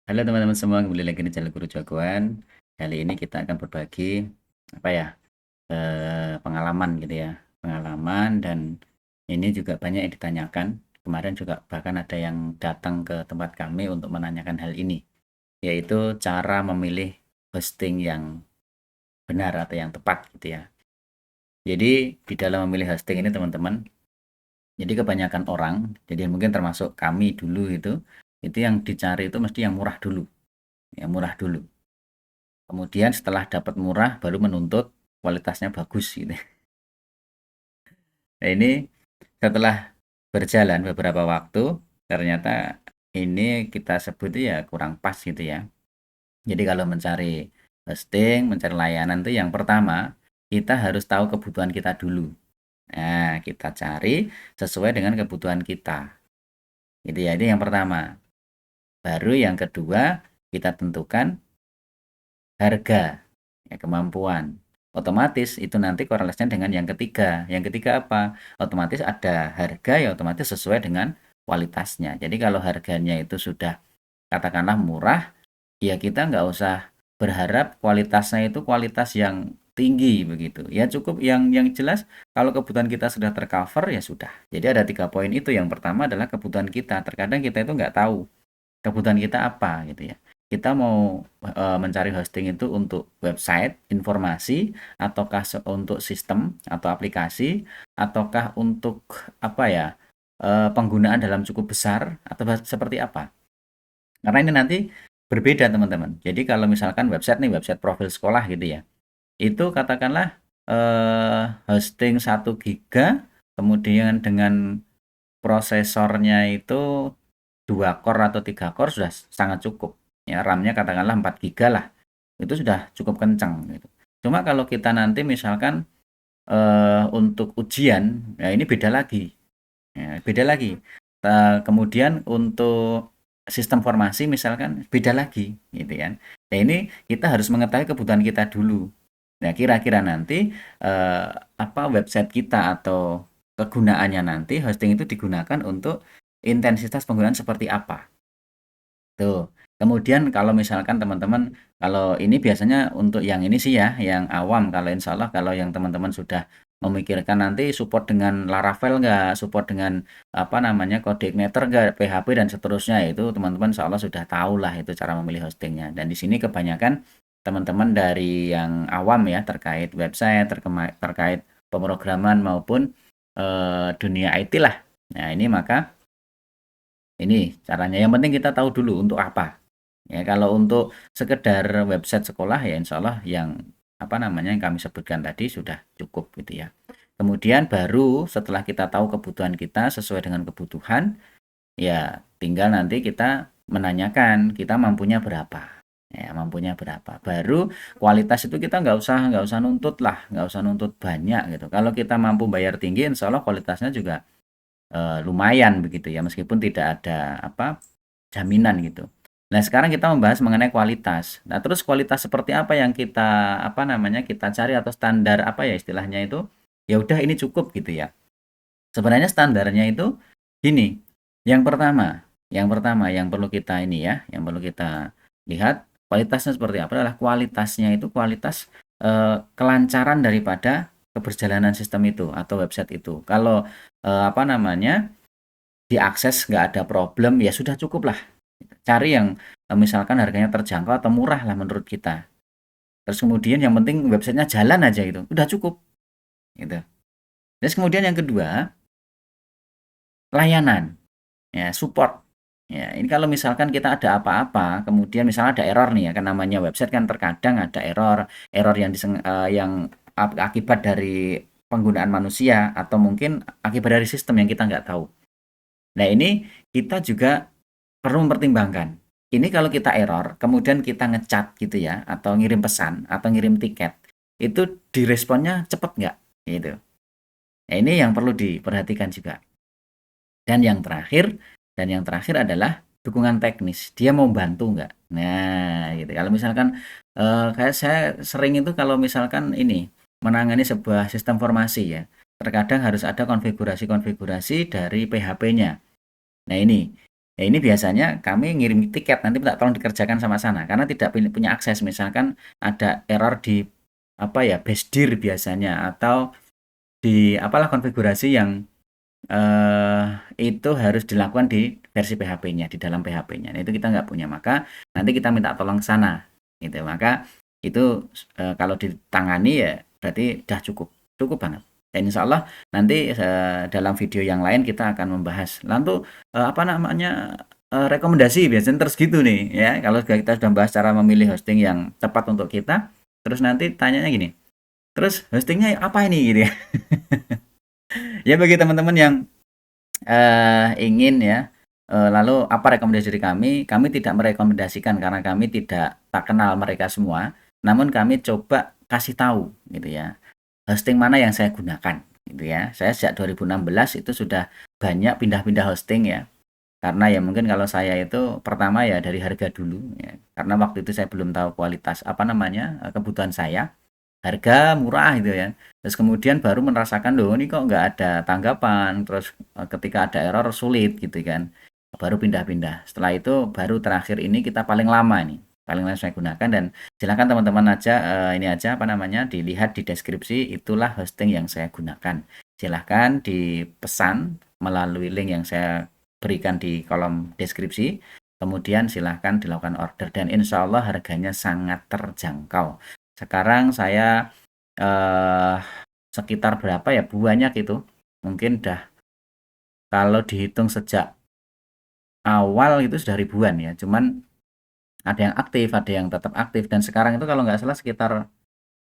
Halo teman-teman semua, kembali lagi di channel Guru Jagoan. Kali ini kita akan berbagi apa ya pengalaman gitu ya, pengalaman dan ini juga banyak yang ditanyakan. Kemarin juga bahkan ada yang datang ke tempat kami untuk menanyakan hal ini, yaitu cara memilih hosting yang benar atau yang tepat gitu ya. Jadi di dalam memilih hosting ini teman-teman, jadi kebanyakan orang, jadi mungkin termasuk kami dulu itu yang dicari itu mesti yang murah dulu, yang murah dulu. Kemudian setelah dapat murah baru menuntut kualitasnya bagus gitu. Nah ini setelah berjalan beberapa waktu ternyata ini kita sebut ya kurang pas gitu ya. Jadi kalau mencari hosting, mencari layanan itu yang pertama kita harus tahu kebutuhan kita dulu. Nah, kita cari sesuai dengan kebutuhan kita. Gitu ya. Ini yang pertama. Baru yang kedua kita tentukan harga, ya, kemampuan. Otomatis itu nanti korelasinya dengan yang ketiga. Yang ketiga apa? Otomatis ada harga ya otomatis sesuai dengan kualitasnya. Jadi kalau harganya itu sudah katakanlah murah, ya kita nggak usah berharap kualitasnya itu kualitas yang tinggi begitu. Ya cukup yang jelas kalau kebutuhan kita sudah tercover ya sudah. Jadi ada 3 poin itu. Yang pertama adalah kebutuhan kita. Terkadang kita itu nggak tahu kebutuhan kita apa gitu ya. Kita mau mencari hosting itu untuk website, informasi, ataukah untuk sistem atau aplikasi, ataukah untuk apa ya penggunaan dalam cukup besar atau seperti apa? Karena ini nanti berbeda teman-teman. Jadi kalau misalkan website nih, website profil sekolah gitu ya, itu katakanlah hosting 1 giga, kemudian dengan prosesornya itu 2 core atau 3 core sudah sangat cukup. Ya, RAM-nya katakanlah 4 giga lah. Itu sudah cukup kencang gitu. Cuma kalau kita nanti misalkan untuk ujian, ya ini beda lagi. Ya, beda lagi. Kemudian untuk sistem formasi misalkan beda lagi gitu kan. Nah, ini kita harus mengetahui kebutuhan kita dulu. Nah, kira-kira nanti apa website kita atau kegunaannya nanti hosting itu digunakan untuk intensitas penggunaan seperti apa. Tuh. Kemudian kalau misalkan teman-teman, kalau ini biasanya untuk yang ini sih ya, yang awam. Kalau insya Allah kalau yang teman-teman sudah memikirkan nanti support dengan Laravel nggak, support dengan apa namanya kode igniter nggak, PHP dan seterusnya itu teman-teman insya Allah sudah tahu lah itu cara memilih hostingnya. Dan di sini kebanyakan teman-teman dari yang awam ya terkait website, terkait pemrograman maupun dunia IT lah. Nah ini maka ini caranya, yang penting kita tahu dulu untuk apa. Ya, kalau untuk sekedar website sekolah ya insya Allah yang apa namanya yang kami sebutkan tadi sudah cukup gitu ya. Kemudian baru setelah kita tahu kebutuhan kita sesuai dengan kebutuhan, ya tinggal nanti kita menanyakan kita mampunya berapa. Ya, mampunya berapa. Baru kualitas itu kita nggak usah nuntut lah, nggak usah nuntut banyak gitu. Kalau kita mampu bayar tinggi, insya Allah kualitasnya juga lumayan begitu ya, meskipun tidak ada apa jaminan gitu. Nah, sekarang kita membahas mengenai kualitas. Nah, terus kualitas seperti apa yang kita apa namanya kita cari atau standar apa ya istilahnya itu? Ya udah ini cukup gitu ya. Sebenarnya standarnya itu gini. Yang pertama yang perlu kita ini ya, yang perlu kita lihat kualitasnya seperti apa adalah kualitasnya itu kualitas kelancaran daripada keberjalanan sistem itu atau website itu. Kalau apa namanya diakses nggak ada problem ya sudah cukup lah. Cari yang misalkan harganya terjangkau atau murah lah menurut kita. Terus kemudian yang penting websitenya jalan aja gitu, udah cukup gitu. Terus kemudian yang kedua, layanan, ya support. Ya, ini kalau misalkan kita ada apa-apa, kemudian misalnya ada error nih ya, kan namanya website kan terkadang ada error, error yang akibat dari penggunaan manusia atau mungkin akibat dari sistem yang kita nggak tahu. Nah, ini kita juga perlu mempertimbangkan. Ini kalau kita error, kemudian kita ngecat gitu ya, atau ngirim pesan, atau ngirim tiket, itu diresponnya cepat nggak? Gitu. Nah, ini yang perlu diperhatikan juga. Dan yang terakhir, adalah dukungan teknis. Dia mau bantu nggak? Nah, gitu. Kalau misalkan kayak saya sering itu kalau misalkan ini menangani sebuah sistem formasi ya, terkadang harus ada konfigurasi-konfigurasi dari PHP-nya. Nah ini, Ya ini biasanya kami ngirim tiket, nanti minta tolong dikerjakan sama sana, karena tidak punya akses. Misalkan ada error di apa ya, BASDIR biasanya, atau di apalah konfigurasi yang itu harus dilakukan di versi PHP-nya, di dalam PHP-nya. Nah, itu kita nggak punya, maka nanti kita minta tolong ke sana, gitu. Maka itu kalau ditangani ya berarti udah cukup, cukup banget. Dan insya Allah nanti dalam video yang lain kita akan membahas. Lalu apa namanya rekomendasi biasanya terus gitu nih ya. Kalau kita sudah bahas cara memilih hosting yang tepat untuk kita, terus nanti tanyanya gini, terus hostingnya apa ini gitu ya? Ya bagi teman-teman yang ingin ya, lalu apa rekomendasi dari kami? Kami tidak merekomendasikan karena kami tidak tak kenal mereka semua, namun kami coba kasih tahu gitu ya, hosting mana yang saya gunakan gitu ya. Saya sejak 2016 itu sudah banyak pindah-pindah hosting ya, karena ya mungkin kalau saya itu pertama ya dari harga dulu ya, karena waktu itu saya belum tahu kualitas apa namanya, kebutuhan saya. Harga murah gitu ya. Terus kemudian baru merasakan, loh ini kok nggak ada tanggapan, terus ketika ada error sulit gitu kan. Baru pindah-pindah. Setelah itu baru terakhir ini kita paling lama ini. Paling lama saya gunakan, dan silakan teman-teman aja ini aja apa namanya dilihat di deskripsi, itulah hosting yang saya gunakan. Silahkan dipesan melalui link yang saya berikan di kolom deskripsi. Kemudian silahkan dilakukan order dan insya Allah harganya sangat terjangkau. Sekarang saya eh, sekitar berapa ya? Banyak itu. Mungkin dah kalau dihitung sejak awal itu sudah ribuan ya. Cuman ada yang aktif, ada yang tetap aktif, dan sekarang itu kalau nggak salah sekitar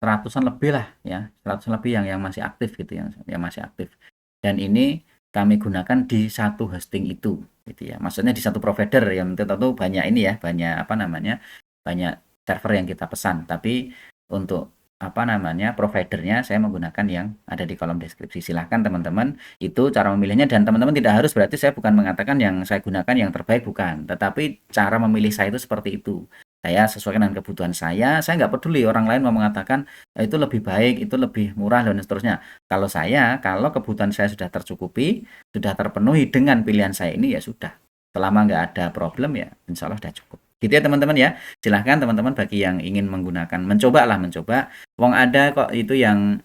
seratusan lebih lah ya, seratusan lebih yang masih aktif gitu, yang masih aktif. Dan ini kami gunakan di satu hosting itu gitu ya. Maksudnya di satu provider yang tentu banyak ini ya, banyak apa namanya, banyak server yang kita pesan. Tapi untuk apa namanya providernya saya menggunakan yang ada di kolom deskripsi. Silahkan teman-teman, itu cara memilihnya, dan teman-teman tidak harus, berarti saya bukan mengatakan yang saya gunakan yang terbaik, bukan, tetapi cara memilih saya itu seperti itu. Saya sesuaikan dengan kebutuhan saya nggak peduli orang lain mau mengatakan itu lebih baik, itu lebih murah dan seterusnya. Kalau saya, kalau kebutuhan saya sudah tercukupi, sudah terpenuhi dengan pilihan saya ini, ya sudah. Selama nggak ada problem ya insya Allah sudah cukup. Gitu ya teman-teman ya. Silahkan teman-teman bagi yang ingin menggunakan, mencoba lah, mencoba. Wong ada kok itu yang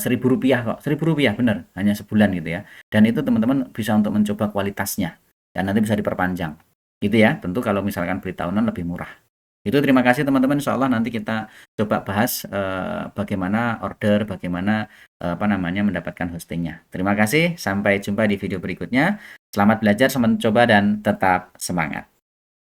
Rp1.000 kok, Rp1.000 bener, hanya sebulan gitu ya. Dan itu teman-teman bisa untuk mencoba kualitasnya, dan nanti bisa diperpanjang. Gitu ya, tentu kalau misalkan beli tahunan lebih murah. Itu terima kasih teman-teman, insya Allah nanti kita coba bahas bagaimana order, bagaimana apa namanya mendapatkan hostingnya. Terima kasih, sampai jumpa di video berikutnya. Selamat belajar, selamat mencoba, dan tetap semangat.